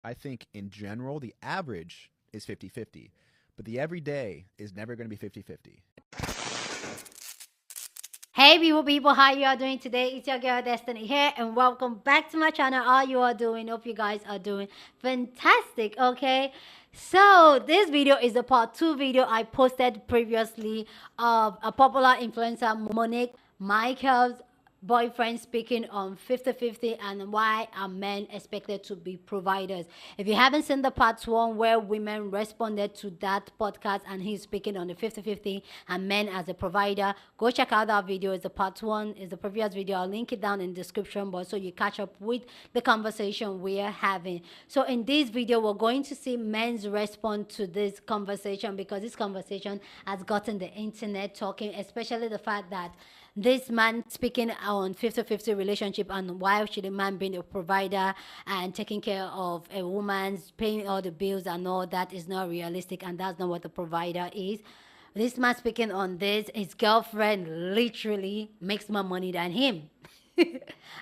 I think in general, the average is 50-50, but the everyday is never going to be 50-50. Hey people, how you are doing today? It's your girl Destiny here, and welcome back to my channel. How you are doing? Hope you guys are doing fantastic. Okay, so this video is a part 2 video I posted previously of a popular influencer, Monet McMichael's boyfriend, speaking on 50-50 and why are men expected to be providers. If you haven't seen the part 1 where women responded to that podcast and he's speaking on the 50-50 and men as a provider, go check out that video. It's the part 1, is the previous video. I'll link it down in the description box so you catch up with the conversation we are having. So in this video, we're going to see men's response to this conversation, because this conversation has gotten the internet talking, especially the fact that this man speaking on 50-50 relationship and why should a man be a provider and taking care of a woman's paying all the bills and all that is not realistic, and that's not what the provider is. This man speaking on this, his girlfriend literally makes more money than him.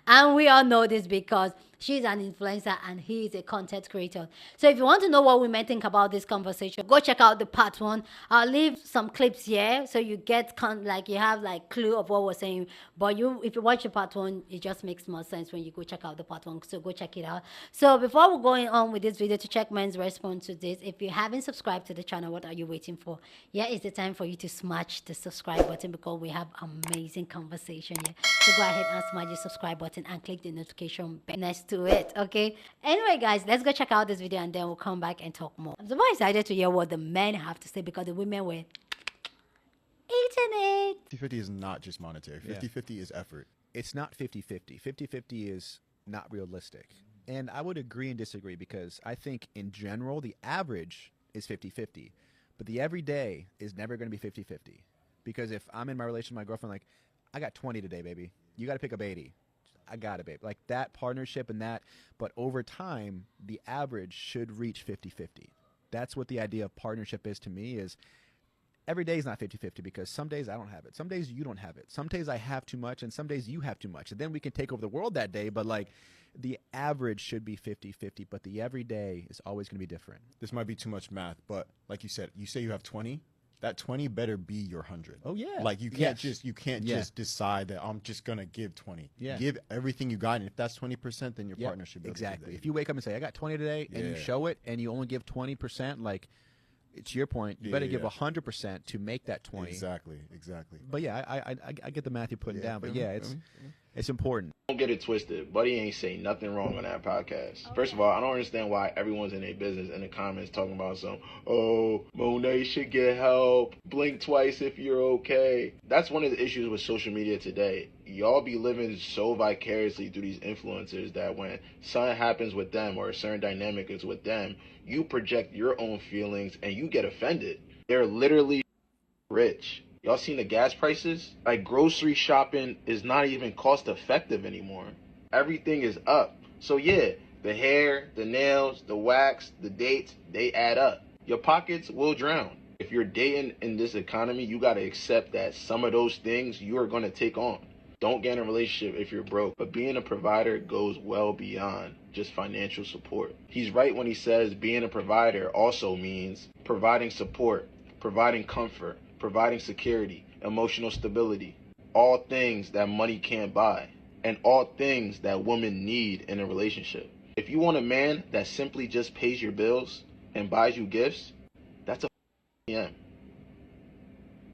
And we all know this because she's an influencer and he is a content creator. So if you want to know what women think about this conversation, go check out the part 1. I'll leave some clips here so you get you have clue of what we're saying. But if you watch the part 1, it just makes more sense when you go check out the part 1. So go check it out. So before we're going on with this video to check men's response to this, if you haven't subscribed to the channel, what are you waiting for? Yeah, it's the time for you to smash the subscribe button, because we have amazing conversation here. So go ahead and smash the subscribe button and click the notification bell next to it. Okay, anyway guys, let's go check out this video and then we'll come back and talk more. I'm so excited to hear what the men have to say, because the women were eating it. 50-50 is not just monetary. 50-50 is effort. It's not 50-50. 50-50 is not realistic. And I would agree and disagree, because I think in general, the average is 50-50, but the everyday is never going to be 50-50. Because if I'm in my relationship with my girlfriend, like, I got 20 today, baby. You got to pick up 80. I got it, babe. Like that partnership and that. But over time, the average should reach 50-50. That's what the idea of partnership is to me, is every day is not 50-50, because some days I don't have it. Some days you don't have it. Some days I have too much and some days you have too much. And then we can take over the world that day. But like the average should be 50-50, but the everyday is always going to be different. This might be too much math, but like you said, you say you have 20. That 20 better be your 100. Oh yeah. Like you can't just decide that I'm just gonna give 20. Yeah. Give everything you got, and if that's 20%, then your partner should be able to do exactly. that. If you wake up and say I got 20 today, and you show it, and you only give 20%, like, it's your point. You better give 100% to make that 20. Exactly. But yeah, I get the math you're putting down. But yeah, it's important. Don't get it twisted. Buddy ain't saying nothing wrong on that podcast. First of all, I don't understand why everyone's in their business in the comments talking about Monet should get help. Blink twice if you're okay. That's one of the issues with social media today. Y'all be living so vicariously through these influencers that when something happens with them or a certain dynamic is with them, you project your own feelings and you get offended. They're literally rich. Y'all seen the gas prices? Like, grocery shopping is not even cost effective anymore. Everything is up. So yeah, the hair, the nails, the wax, the dates, they add up. Your pockets will drown. If you're dating in this economy, you gotta accept that some of those things you are gonna take on. Don't get in a relationship if you're broke, but being a provider goes well beyond just financial support. He's right when he says being a provider also means providing support, providing comfort, providing security, emotional stability, all things that money can't buy, and all things that women need in a relationship. If you want a man that simply just pays your bills and buys you gifts, that's a ATM.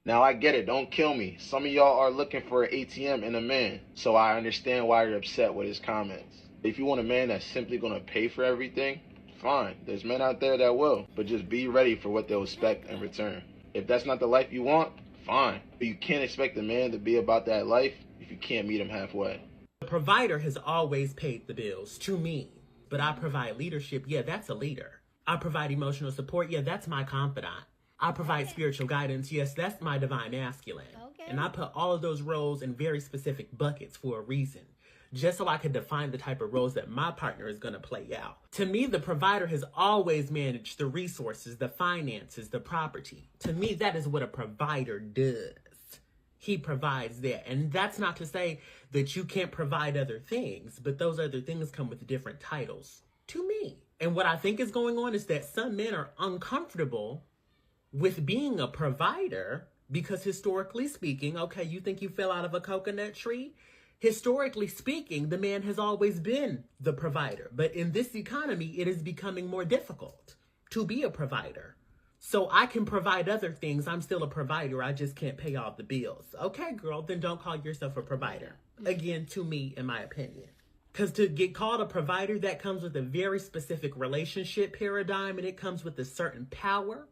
Now I get it, don't kill me. Some of y'all are looking for an ATM in a man, so I understand why you're upset with his comments. If you want a man that's simply gonna pay for everything, fine. There's men out there that will, but just be ready for what they'll expect in return. If that's not the life you want, fine. But you can't expect a man to be about that life if you can't meet him halfway. The provider has always paid the bills, to me. But I provide leadership, yeah, that's a leader. I provide emotional support, yeah, that's my confidant. I provide spiritual guidance, yes, that's my divine masculine. Okay. And I put all of those roles in very specific buckets for a reason, just so I could define the type of roles that my partner is going to play out. To me, the provider has always managed the resources, the finances, the property. To me, that is what a provider does. He provides that. And that's not to say that you can't provide other things, but those other things come with different titles. To me. And what I think is going on is that some men are uncomfortable with being a provider because historically speaking, okay, you think you fell out of a coconut tree? Historically speaking, the man has always been the provider. But in this economy, it is becoming more difficult to be a provider. So I can provide other things. I'm still a provider. I just can't pay all the bills. Okay, girl, then don't call yourself a provider. Again, to me, in my opinion. Because to get called a provider, that comes with a very specific relationship paradigm, and it comes with a certain power.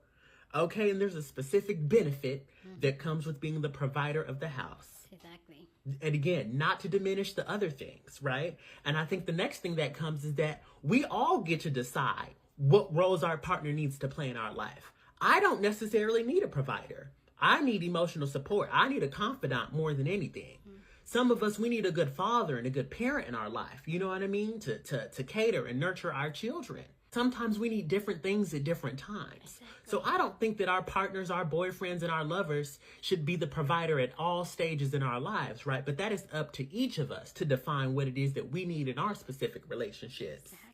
Okay, and there's a specific benefit that comes with being the provider of the house. Exactly. And again, not to diminish the other things, right? And I think the next thing that comes is that we all get to decide what roles our partner needs to play in our life. I don't necessarily need a provider. I need emotional support. I need a confidant more than anything. Some of us, we need a good father and a good parent in our life. You know what I mean? To cater and nurture our children. Sometimes we need different things at different times. Exactly. So I don't think that our partners, our boyfriends, and our lovers should be the provider at all stages in our lives, right? But that is up to each of us to define what it is that we need in our specific relationships, exactly.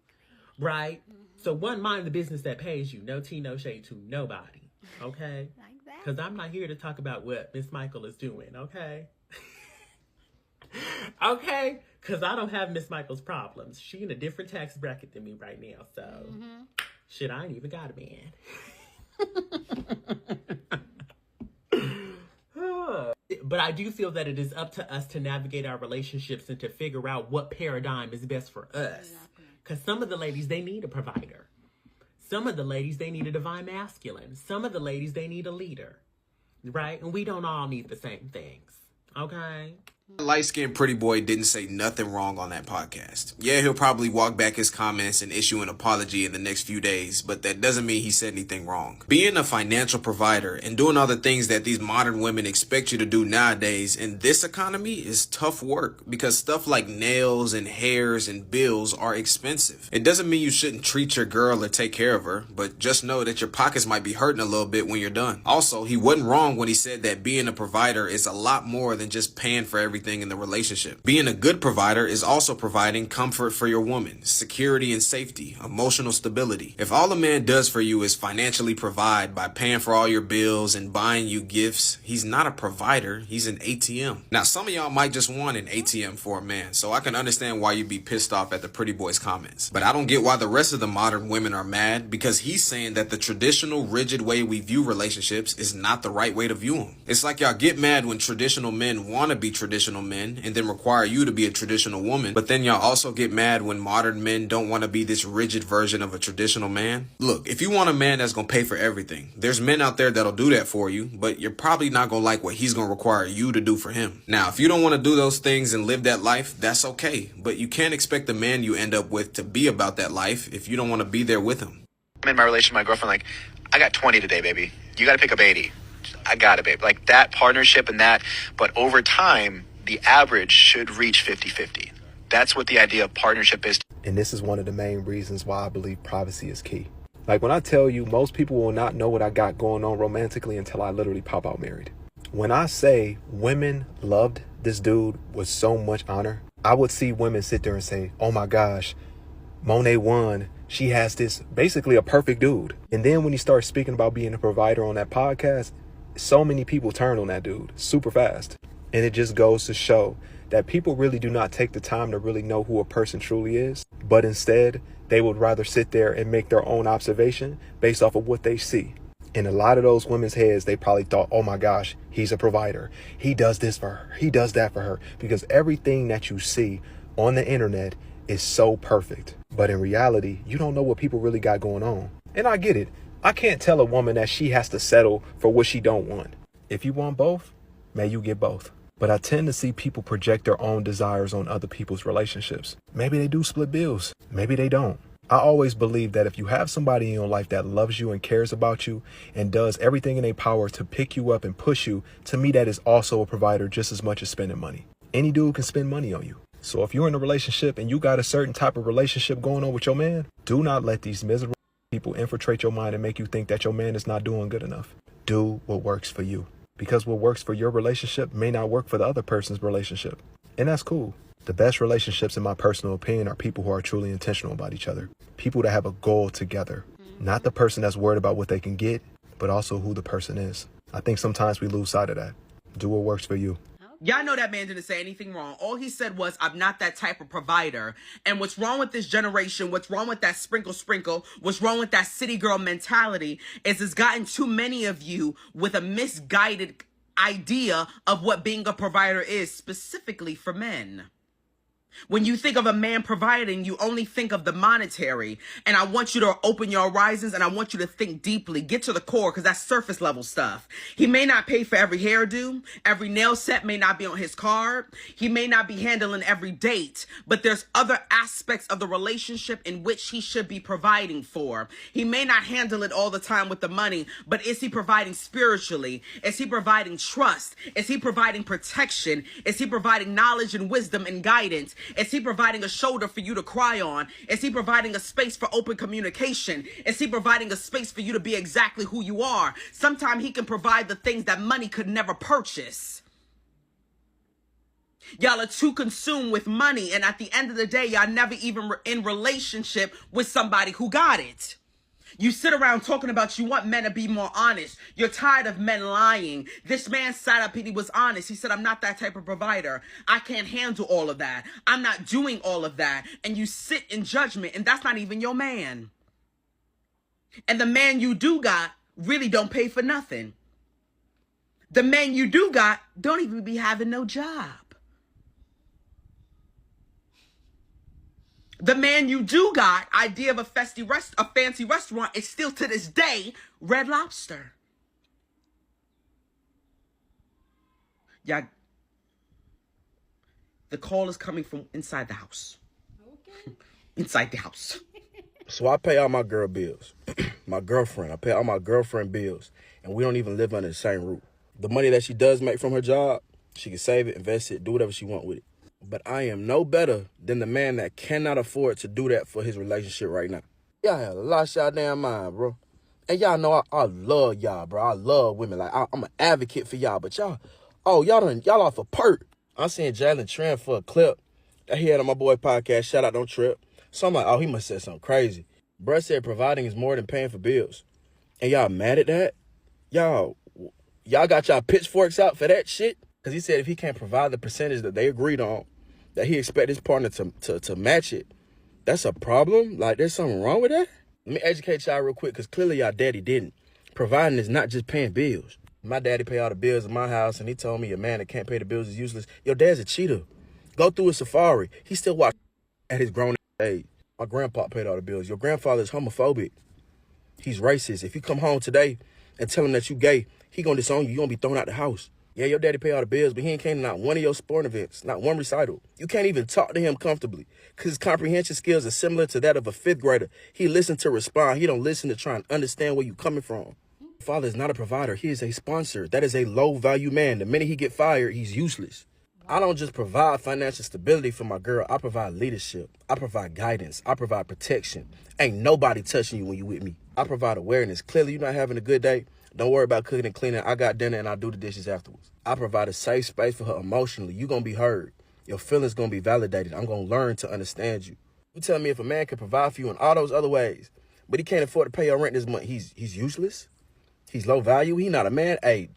Right? So one, mind the business that pays you. No tea, no shade to nobody, okay? Like that. Because I'm not here to talk about what Miss Michael is doing, okay? Okay? Because I don't have Miss Michael's problems. She in a different tax bracket than me right now. So, shit, I ain't even got a man. But I do feel that it is up to us to navigate our relationships and to figure out what paradigm is best for us. Because some of the ladies, they need a provider. Some of the ladies, they need a divine masculine. Some of the ladies, they need a leader. Right? And we don't all need the same things. Okay? Light-skinned pretty boy didn't say nothing wrong on that podcast. Yeah, he'll probably walk back his comments and issue an apology in the next few days, but that doesn't mean he said anything wrong. Being a financial provider and doing all the things that these modern women expect you to do nowadays in this economy is tough work because stuff like nails and hairs and bills are expensive. It doesn't mean you shouldn't treat your girl or take care of her, but just know that your pockets might be hurting a little bit when you're done. Also, he wasn't wrong when he said that being a provider is a lot more than just paying for everything in the relationship. Being a good provider is also providing comfort for your woman, security and safety, emotional stability. If all a man does for you is financially provide by paying for all your bills and buying you gifts, he's not a provider, he's an ATM. Now, some of y'all might just want an ATM for a man, so I can understand why you'd be pissed off at the pretty boy's comments. But I don't get why the rest of the modern women are mad, because he's saying that the traditional, rigid way we view relationships is not the right way to view them. It's like y'all get mad when traditional men want to be traditional men and then require you to be a traditional woman, but then y'all also get mad when modern men don't want to be this rigid version of a traditional man. Look, if you want a man that's gonna pay for everything, there's men out there that'll do that for you, but you're probably not gonna like what he's gonna require you to do for him. Now, if you don't want to do those things and live that life, that's okay, but you can't expect the man you end up with to be about that life if you don't want to be there with him. I'm in my relationship with my girlfriend, like, I got 20 today, baby. You got to pick up 80. I got it, babe. Like that partnership and that, but over time, the average should reach 50-50. That's what the idea of partnership is. And this is one of the main reasons why I believe privacy is key. Like when I tell you, most people will not know what I got going on romantically until I literally pop out married. When I say women loved this dude with so much honor, I would see women sit there and say, oh my gosh, Monet won. She has this basically a perfect dude. And then when you start speaking about being a provider on that podcast, so many people turn on that dude super fast. And it just goes to show that people really do not take the time to really know who a person truly is, but instead they would rather sit there and make their own observation based off of what they see. In a lot of those women's heads, they probably thought, oh my gosh, he's a provider. He does this for her. He does that for her. Because everything that you see on the internet is so perfect. But in reality, you don't know what people really got going on. And I get it. I can't tell a woman that she has to settle for what she don't want. If you want both, may you get both. But I tend to see people project their own desires on other people's relationships. Maybe they do split bills. Maybe they don't. I always believe that if you have somebody in your life that loves you and cares about you and does everything in their power to pick you up and push you, to me, that is also a provider just as much as spending money. Any dude can spend money on you. So if you're in a relationship and you got a certain type of relationship going on with your man, do not let these miserable people infiltrate your mind and make you think that your man is not doing good enough. Do what works for you. Because what works for your relationship may not work for the other person's relationship. And that's cool. The best relationships, in my personal opinion, are people who are truly intentional about each other. People that have a goal together. Not the person that's worried about what they can get, but also who the person is. I think sometimes we lose sight of that. Do what works for you. Y'all know that man didn't say anything wrong. All he said was, I'm not that type of provider. And what's wrong with this generation, what's wrong with that sprinkle, what's wrong with that city girl mentality is it's gotten too many of you with a misguided idea of what being a provider is, specifically for men. When you think of a man providing, you only think of the monetary. And I want you to open your horizons and I want you to think deeply. Get to the core, because that's surface level stuff. He may not pay for every hairdo. Every nail set may not be on his card. He may not be handling every date. But there's other aspects of the relationship in which he should be providing for. He may not handle it all the time with the money, but is he providing spiritually? Is he providing trust? Is he providing protection? Is he providing knowledge and wisdom and guidance? Is he providing a shoulder for you to cry on? Is he providing a space for open communication? Is he providing a space for you to be exactly who you are? Sometimes he can provide the things that money could never purchase. Y'all are too consumed with money, and at the end of the day, y'all never even in relationship with somebody who got it. You sit around talking about you want men to be more honest. You're tired of men lying. This man sat up and he was honest. He said, I'm not that type of provider. I can't handle all of that. I'm not doing all of that. And you sit in judgment, and that's not even your man. And the man you do got really don't pay for nothing. The man you do got don't even be having no job. The man you do got, idea of a fancy restaurant, is still to this day Red Lobster. Yeah, the call is coming from inside the house. Okay. Inside the house. So I pay all my girl bills. My girlfriend, I pay all my girlfriend bills. And we don't even live under the same roof. The money that she does make from her job, she can save it, invest it, do whatever she wants with it. But I am no better than the man that cannot afford to do that for his relationship right now. Y'all have lost y'all damn mind, bro. And y'all know I love y'all, bro. I love women. Like, I'm an advocate for y'all. But y'all off a perk. I seen Jalen trend for a clip that he had on my boy podcast. Shout out, Don't Trip. So I'm like, oh, he must have said something crazy. Bruh said providing is more than paying for bills. And y'all mad at that? Y'all got y'all pitchforks out for that shit? Because he said if he can't provide the percentage that they agreed on, that he expect his partner to match it, that's a problem? Like, there's something wrong with that? Let me educate y'all real quick, because clearly y'all daddy didn't. Providing is not just paying bills. My daddy pay all the bills in my house, and he told me a man that can't pay the bills is useless. Your dad's a cheater. Go through a safari. He still watch at his grown age. My grandpa paid all the bills. Your grandfather is homophobic. He's racist. If you come home today and tell him that you gay, he gonna disown you. You gonna be thrown out the house. Yeah, your daddy pay all the bills, but he ain't came to not one of your sporting events, not one recital. You can't even talk to him comfortably because his comprehension skills are similar to that of a 5th grader. He listens to respond. He don't listen to try and understand where you coming from. Father is not a provider. He is a sponsor. That is a low-value man. The minute he get fired, he's useless. I don't just provide financial stability for my girl. I provide leadership. I provide guidance. I provide protection. Ain't nobody touching you when you with me. I provide awareness. Clearly, you're not having a good day. Don't worry about cooking and cleaning. I got dinner and I'll do the dishes afterwards. I provide a safe space for her emotionally. You're going to be heard. Your feelings going to be validated. I'm going to learn to understand you. You tell me if a man can provide for you in all those other ways, but he can't afford to pay your rent this month, he's useless? He's low value? He not a man? Hey,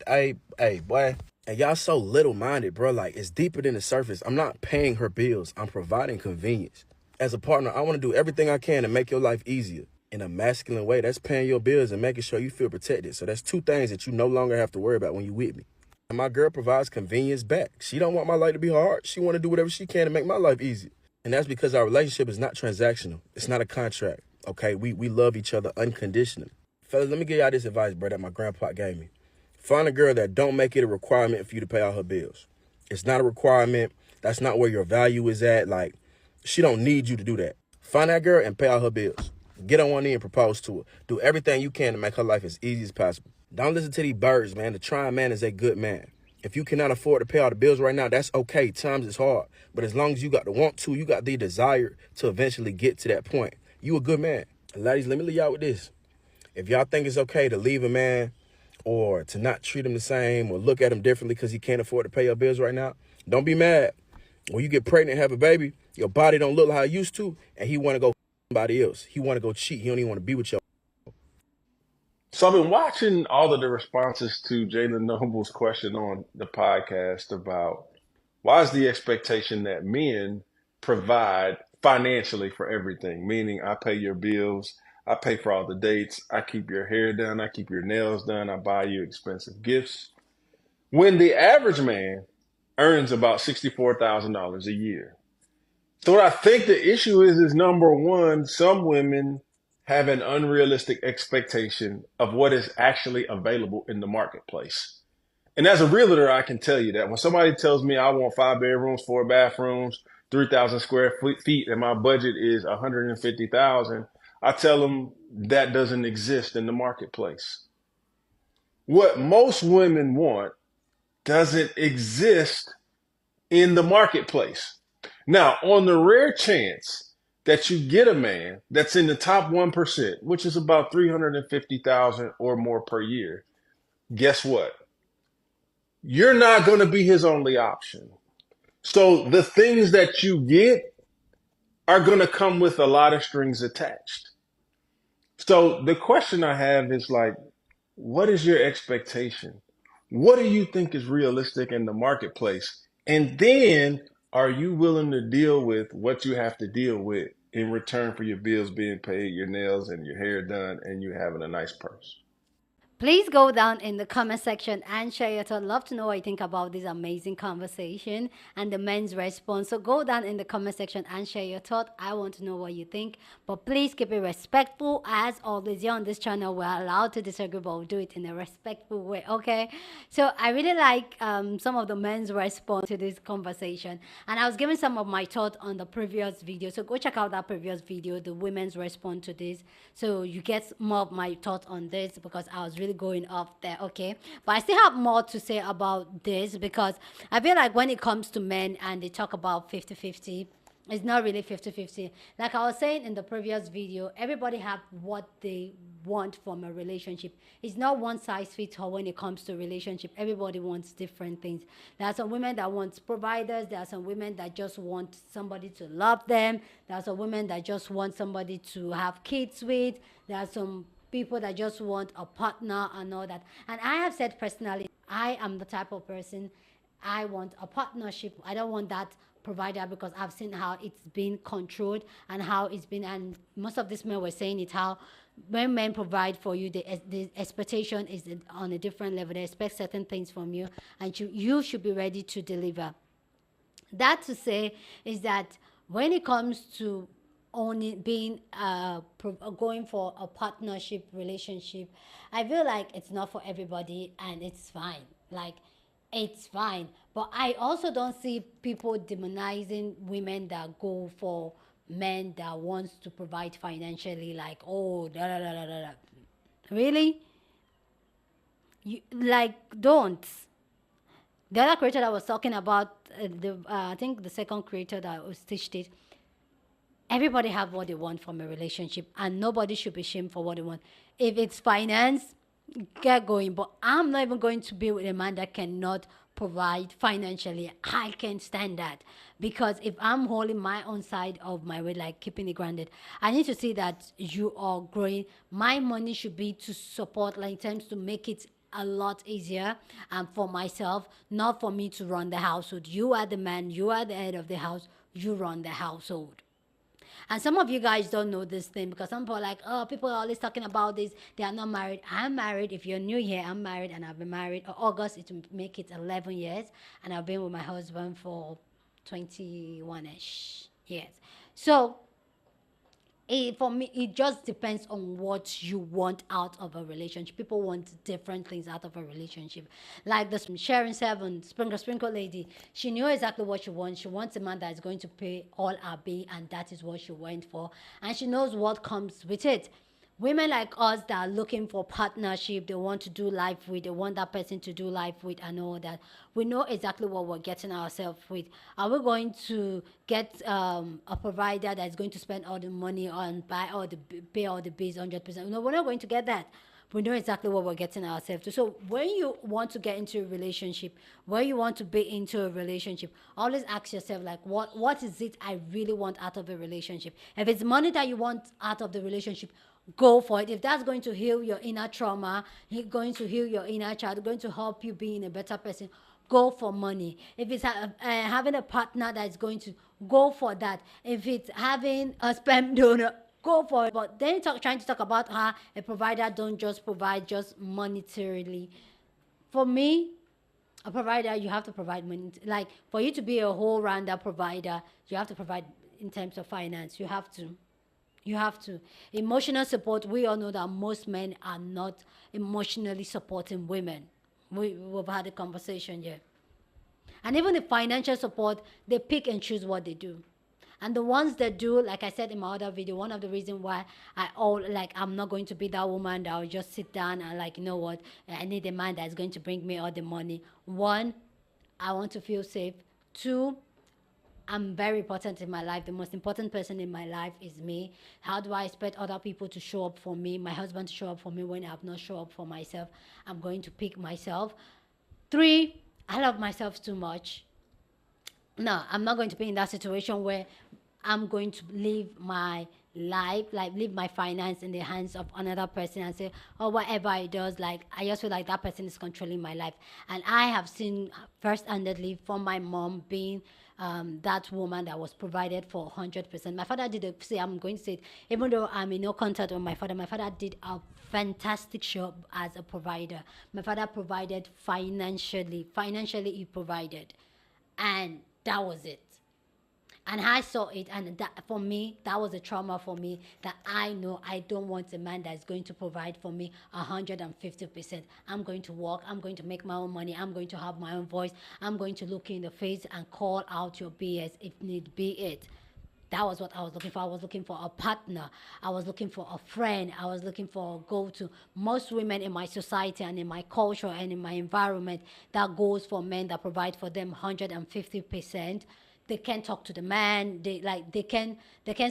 boy. And y'all so little-minded, bro. Like, it's deeper than the surface. I'm not paying her bills. I'm providing convenience. As a partner, I want to do everything I can to make your life easier. In a masculine way, that's paying your bills and making sure you feel protected. So that's 2 things that you no longer have to worry about when you with me. And my girl provides convenience back. She don't want my life to be hard. She want to do whatever she can to make my life easier. And that's because our relationship is not transactional. It's not a contract, okay? We love each other unconditionally. Fellas, let me give y'all this advice, bro, that my grandpa gave me. Find a girl that don't make it a requirement for you to pay all her bills. It's not a requirement. That's not where your value is at. Like, she don't need you to do that. Find that girl and pay all her bills. Get on one knee and propose to her. Do everything you can to make her life as easy as possible. Don't listen to these birds, man. The trying man is a good man. If you cannot afford to pay all the bills right now, that's okay. Times is hard. But as long as you got the want to, you got the desire to eventually get to that point, you a good man. And ladies, let me leave y'all with this. If y'all think it's okay to leave a man or to not treat him the same or look at him differently because he can't afford to pay your bills right now, don't be mad. When you get pregnant and have a baby, your body don't look like how it used to, and he want to go somebody else. He want to go cheat. He don't even want to be with you. So I've been watching all of the responses to Jalen Noble's question on the podcast about why is the expectation that men provide financially for everything, meaning I pay your bills, I pay for all the dates, I keep your hair done, I keep your nails done, I buy you expensive gifts. When the average man earns about $64,000 a year. So what I think the issue is number one, some women have an unrealistic expectation of what is actually available in the marketplace. And as a realtor, I can tell you that when somebody tells me I want 5 bedrooms, 4 bathrooms, 3,000 square feet, and my budget is 150,000, I tell them that doesn't exist in the marketplace. What most women want doesn't exist in the marketplace. Now, on the rare chance that you get a man that's in the top 1%, which is about 350,000 or more per year, guess what? You're not going to be his only option. So the things that you get are going to come with a lot of strings attached. So the question I have is like, what is your expectation? What do you think is realistic in the marketplace? And then are you willing to deal with what you have to deal with in return for your bills being paid, your nails and your hair done, and you having a nice purse? Please go down in the comment section and share your thought. Love to know what you think about this amazing conversation and the men's response. So go down in the comment section and share your thought. I want to know what you think. But please keep it respectful. As always, here on this channel, we're allowed to disagree, but we'll do it in a respectful way, okay? So I really like some of the men's response to this conversation. And I was giving some of my thoughts on the previous video. So go check out that previous video, the women's response to this. So you get more of my thoughts on this because I was really going off there, okay? But I still have more to say about this because I feel like when it comes to men and they talk about 50-50, it's not really 50-50. Like I was saying in the previous video, everybody have what they want from a relationship. It's not one size fits all when it comes to relationship. Everybody wants different things. There are some women that want providers. There are some women that just want somebody to love them. There are some women that just want somebody to have kids with. There are some people that just want a partner and all that. And I have said personally, I am the type of person, I want a partnership. I don't want that provider because I've seen how it's been controlled and how it's been, and most of these men were saying it, how when men provide for you, the expectation is on a different level. They expect certain things from you, and you should be ready to deliver. That to say is that when it comes to only being going for a partnership relationship, I feel like it's not for everybody, and it's fine. Like, it's fine. But I also don't see people demonizing women that go for men that wants to provide financially, like, oh, da da da da da da. Really? You like, don't. The other creator that was talking about, I think the second creator that was stitched it, everybody have what they want from a relationship, and nobody should be shamed for what they want. If it's finance, get going. But I'm not even going to be with a man that cannot provide financially. I can't stand that, because if I'm holding my own side of my way, like keeping it grounded, I need to see that you are growing. My money should be to support, like in terms to make it a lot easier for myself, not for me to run the household. You are the man, you are the head of the house, you run the household. And some of you guys don't know this thing, because some people are like, oh, people are always talking about this. They are not married. I'm married. If you're new here, I'm married, and I've been married. August, it will make it 11 years. And I've been with my husband for 21-ish years. So for me, it just depends on what you want out of a relationship. People want different things out of a relationship. Like the Sharon Seven, Sprinkle Lady, she knew exactly what she wants. She wants a man that is going to pay all her bill, and that is what she went for. And she knows what comes with it. Women like us that are looking for partnership, they want to do life with, they want that person to do life with and all that. We know exactly what we're getting ourselves with. Are we going to get a provider that's going to spend all the money on, pay all the bills 100%? No, we're not going to get that. we know exactly what we're getting ourselves to. So when you want to get into a relationship, when you want to be into a relationship, always ask yourself, like, what is it I really want out of a relationship? If it's money that you want out of the relationship, go for it. If that's going to heal your inner trauma, going to heal your inner child, going to help you being a better person, go for money. If it's having a partner that is going to, go for that. If it's having a sperm donor, go for it. But then trying to talk about how a provider don't just provide just monetarily. For me, a provider, you have to provide money. Like, for you to be a whole rounder provider, you have to provide in terms of finance. You have to. You have to. Emotional support, we all know that most men are not emotionally supporting women. We've had a conversation here. And even the financial support, they pick and choose what they do. And the ones that do, like I said in my other video, one of the reasons why I'm not going to be that woman that will just sit down and, like, you know what, I need a man that's going to bring me all the money. One, I want to feel safe. Two, I'm very important in my life. The most important person in my life is me. How do I expect other people to show up for me, my husband to show up for me, when I have not shown up for myself? I'm going to pick myself. Three, I love myself too much. No, I'm not going to be in that situation where I'm going to live my life, like leave my finance in the hands of another person and say, oh, whatever it does, like, I just feel like that person is controlling my life. And I have seen first-handedly from my mom being that woman that was provided for 100%. My father did I'm going to say it, even though I'm in no contact with my father did a fantastic job as a provider. My father provided financially. Financially, he provided. And that was it. And I saw it, and that, for me, that was a trauma for me, that I know I don't want a man that's going to provide for me 150%. I'm going to work, I'm going to make my own money, I'm going to have my own voice, I'm going to look you in the face and call out your BS if need be it. That was what I was looking for. I was looking for a partner. I was looking for a friend. I was looking for a go-to. Most women in my society and in my culture and in my environment, that goes for men that provide for them 150%. They can't talk to the man. They can't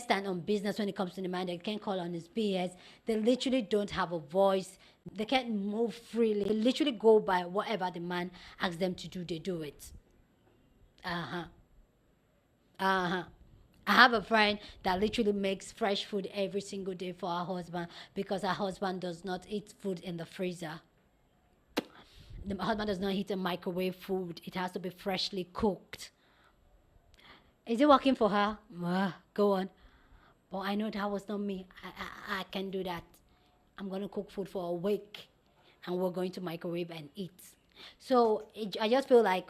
stand on business when it comes to the man. They can't call on his BS. They literally don't have a voice. They can't move freely. They literally go by whatever the man asks them to do. They do it. I have a friend that literally makes fresh food every single day for her husband because her husband does not eat food in the freezer. The husband does not eat a microwave food. It has to be freshly cooked. Is it working for her? Go on. But I know that was not me. I can do that. I'm going to cook food for a week and we're going to microwave and eat. So I just feel like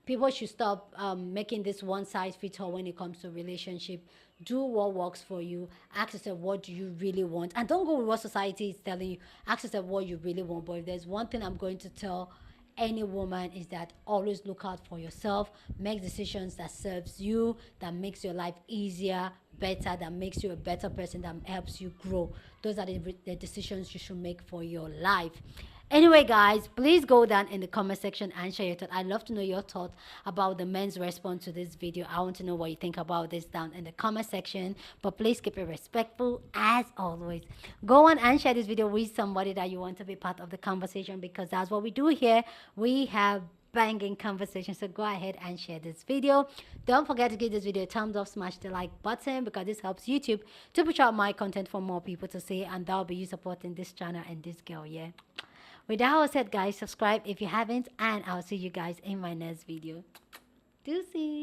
people should stop making this one-size-fits-all when it comes to relationship. Do what works for you. Ask yourself, what do you really want? And don't go with what society is telling you. Ask yourself what you really want. But if there's one thing I'm going to tell any woman is that always look out for yourself. Make decisions that serves you, that makes your life easier, better, that makes you a better person, that helps you grow. Those are the decisions you should make for your life. Anyway, guys, please go down in the comment section and share your thoughts. I'd love to know your thoughts about the men's response to this video. I want to know what you think about this down in the comment section. But please keep it respectful as always. Go on and share this video with somebody that you want to be part of the conversation, because that's what we do here. We have banging conversation. So go ahead and share this video. Don't forget to give this video a thumbs up, smash the like button, because this helps YouTube to push out my content for more people to see, and that'll be you supporting this channel and this girl. Yeah. With that all said, guys, subscribe if you haven't, and I'll see you guys in my next video. Deuces.